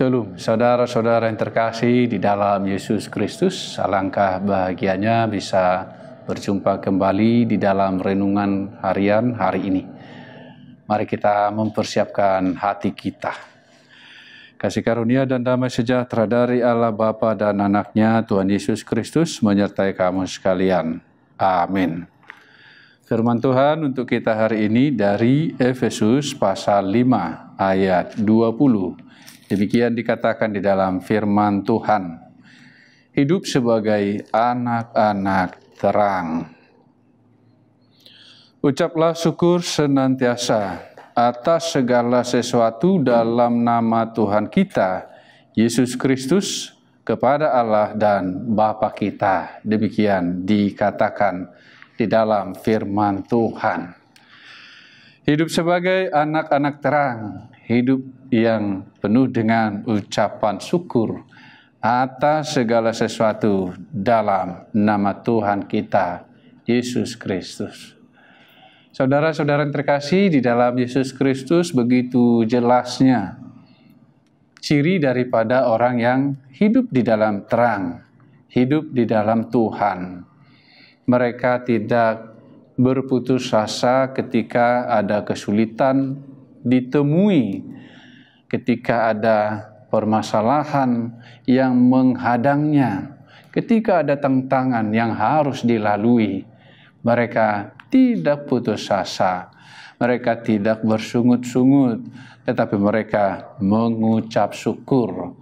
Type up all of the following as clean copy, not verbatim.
Shalom, saudara-saudara yang terkasih di dalam Yesus Kristus. Alangkah bahagianya bisa berjumpa kembali di dalam renungan harian hari ini. Mari kita mempersiapkan hati kita. Kasih karunia dan damai sejahtera dari Allah Bapa dan Anak-Nya, Tuhan Yesus Kristus, menyertai kamu sekalian. Amin. Firman Tuhan untuk kita hari ini dari Efesus pasal 5 ayat 20. Demikian dikatakan di dalam firman Tuhan. Hidup sebagai anak-anak terang. Ucaplah syukur senantiasa atas segala sesuatu dalam nama Tuhan kita, Yesus Kristus, kepada Allah dan Bapa kita. Demikian dikatakan di dalam firman Tuhan. Hidup sebagai anak-anak terang, hidup yang penuh dengan ucapan syukur atas segala sesuatu dalam nama Tuhan kita, Yesus Kristus. Saudara-saudara yang terkasih, di dalam Yesus Kristus begitu jelasnya ciri daripada orang yang hidup di dalam terang, hidup di dalam Tuhan. Mereka tidak berputus asa ketika ada kesulitan ditemui, ketika ada permasalahan yang menghadangnya, ketika ada tantangan yang harus dilalui. Mereka tidak putus asa, mereka tidak bersungut-sungut, tetapi mereka mengucap syukur.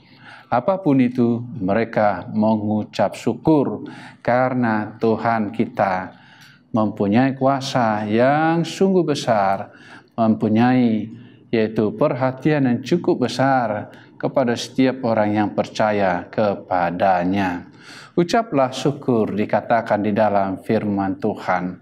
Apapun itu, mereka mengucap syukur karena Tuhan kita mempunyai kuasa yang sungguh besar, mempunyai yaitu perhatian yang cukup besar kepada setiap orang yang percaya kepadanya. Ucaplah syukur dikatakan di dalam firman Tuhan.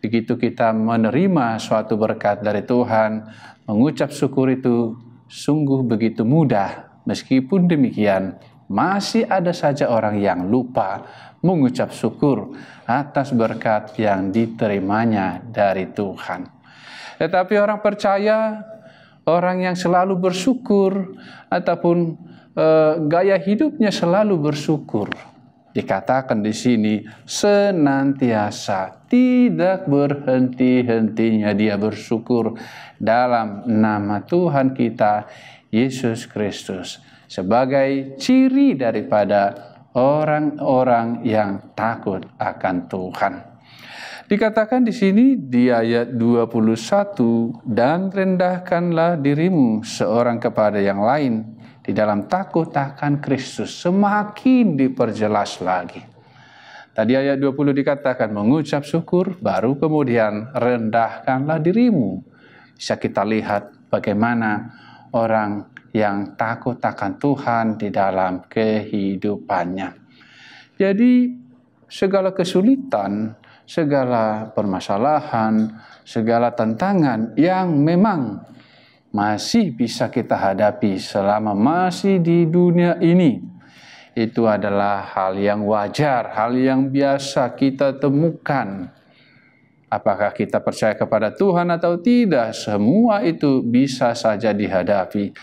Begitu kita menerima suatu berkat dari Tuhan, mengucap syukur itu sungguh begitu mudah. Meskipun demikian, masih ada saja orang yang lupa mengucap syukur atas berkat yang diterimanya dari Tuhan. Tetapi orang percaya, orang yang selalu bersyukur ataupun gaya hidupnya selalu bersyukur, dikatakan di sini senantiasa, tidak berhenti-hentinya dia bersyukur dalam nama Tuhan kita Yesus Kristus, sebagai ciri daripada orang-orang yang takut akan Tuhan. Dikatakan di sini di ayat 21, dan rendahkanlah dirimu seorang kepada yang lain di dalam takut akan Kristus. Semakin diperjelas lagi. Tadi ayat 20 dikatakan mengucap syukur, baru kemudian rendahkanlah dirimu. Bisa kita lihat bagaimana orang yang takut akan Tuhan di dalam kehidupannya. Jadi segala kesulitan, segala permasalahan, segala tantangan yang memang masih bisa kita hadapi selama masih di dunia ini, itu adalah hal yang wajar, hal yang biasa kita temukan. Apakah kita percaya kepada Tuhan atau tidak, semua itu bisa saja dihadapi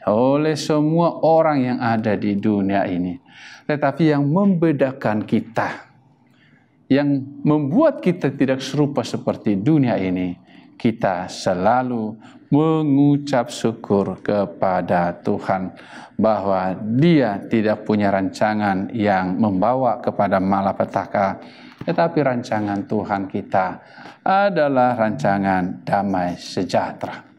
oleh semua orang yang ada di dunia ini. Tetapi yang membedakan kita, yang membuat kita tidak serupa seperti dunia ini, kita selalu mengucap syukur kepada Tuhan bahwa Dia tidak punya rancangan yang membawa kepada malapetaka, tetapi rancangan Tuhan kita adalah rancangan damai sejahtera.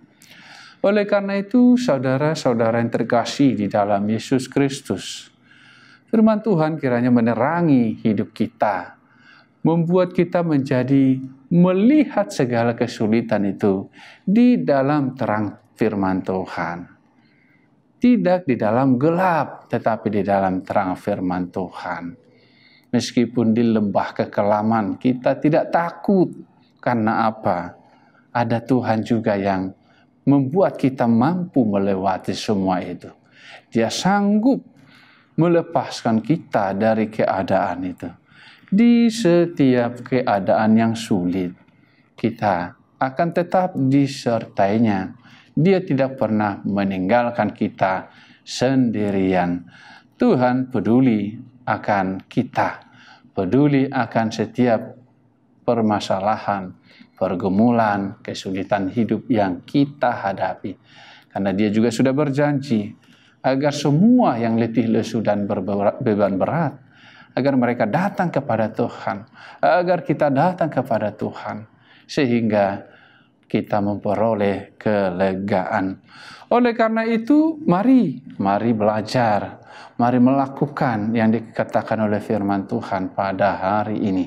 Oleh karena itu, saudara-saudara yang terkasih di dalam Yesus Kristus, firman Tuhan kiranya menerangi hidup kita, membuat kita menjadi melihat segala kesulitan itu di dalam terang firman Tuhan. Tidak di dalam gelap, tetapi di dalam terang firman Tuhan. Meskipun di lembah kekelaman, kita tidak takut. Karena apa? Ada Tuhan juga yang membuat kita mampu melewati semua itu. Dia sanggup melepaskan kita dari keadaan itu. Di setiap keadaan yang sulit, kita akan tetap disertainya. Dia tidak pernah meninggalkan kita sendirian. Tuhan peduli akan kita, peduli akan setiap permasalahan, pergumulan, kesulitan hidup yang kita hadapi. Karena Dia juga sudah berjanji agar semua yang letih lesu dan beban berat, agar mereka datang kepada Tuhan, agar kita datang kepada Tuhan, sehingga kita memperoleh kelegaan. Oleh karena itu, mari belajar, mari melakukan yang dikatakan oleh firman Tuhan pada hari ini.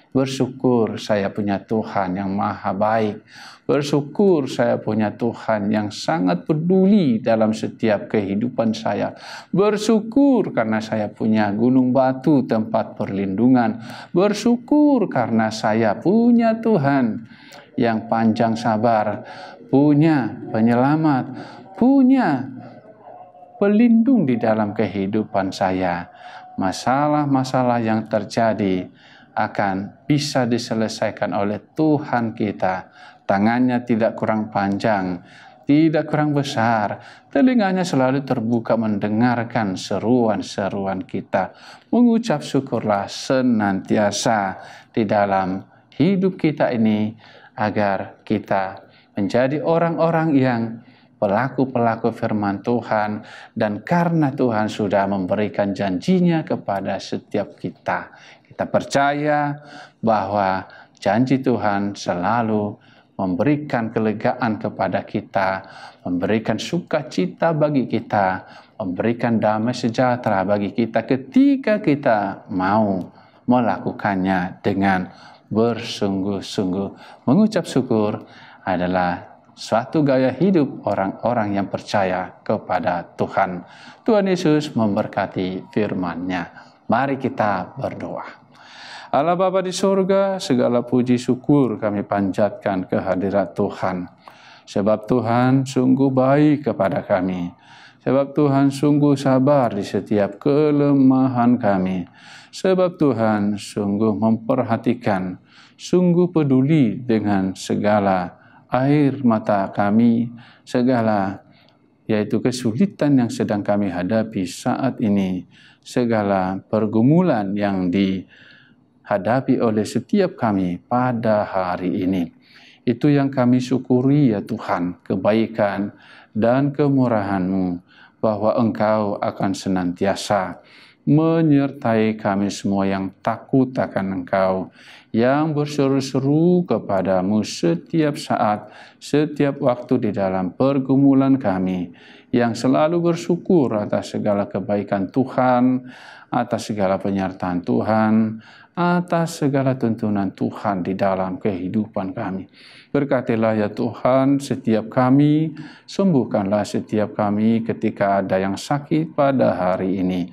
Bersyukur saya punya Tuhan yang maha baik. Bersyukur saya punya Tuhan yang sangat peduli dalam setiap kehidupan saya. Bersyukur karena saya punya gunung batu tempat perlindungan. Bersyukur karena saya punya Tuhan yang panjang sabar, punya penyelamat, punya pelindung di dalam kehidupan saya. Masalah-masalah yang terjadi akan bisa diselesaikan oleh Tuhan kita. Tangannya tidak kurang panjang, tidak kurang besar, telinganya selalu terbuka mendengarkan seruan-seruan kita. Mengucap syukurlah senantiasa di dalam hidup kita ini, agar kita menjadi orang-orang yang pelaku-pelaku firman Tuhan, dan karena Tuhan sudah memberikan janjinya kepada setiap kita, kita percaya bahwa janji Tuhan selalu memberikan kelegaan kepada kita, memberikan sukacita bagi kita, memberikan damai sejahtera bagi kita ketika kita mau melakukannya dengan bersungguh-sungguh. Mengucap syukur adalah suatu gaya hidup orang-orang yang percaya kepada Tuhan. Tuhan Yesus memberkati firman-Nya. Mari kita berdoa. Allah Bapa di surga, segala puji syukur kami panjatkan ke hadirat Tuhan. Sebab Tuhan sungguh baik kepada kami. Sebab Tuhan sungguh sabar di setiap kelemahan kami. Sebab Tuhan sungguh memperhatikan, sungguh peduli dengan segala air mata kami, segala yaitu kesulitan yang sedang kami hadapi saat ini, segala pergumulan yang dihadapi oleh setiap kami pada hari ini. Itu yang kami syukuri ya Tuhan, kebaikan dan kemurahan-Mu, bahwa Engkau akan senantiasa menyertai kami semua yang takut akan Engkau, yang berseru-seru kepadamu setiap saat, setiap waktu di dalam pergumulan kami, yang selalu bersyukur atas segala kebaikan Tuhan, atas segala penyertaan Tuhan, atas segala tuntunan Tuhan di dalam kehidupan kami. Berkatilah ya Tuhan setiap kami, sembuhkanlah setiap kami ketika ada yang sakit pada hari ini.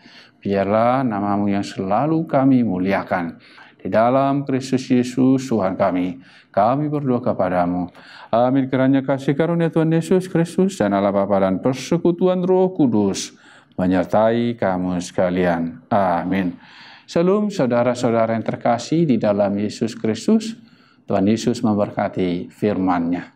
Biarlah nama-Mu yang selalu kami muliakan. Di dalam Kristus Yesus Tuhan kami berdoa kepadamu. Amin. Kiranya kasih karunia Tuhan Yesus Kristus dan Allah Bapa dan persekutuan Roh Kudus menyertai kamu sekalian. Amin. Shalom saudara-saudara yang terkasih di dalam Yesus Kristus. Tuhan Yesus memberkati firman-Nya.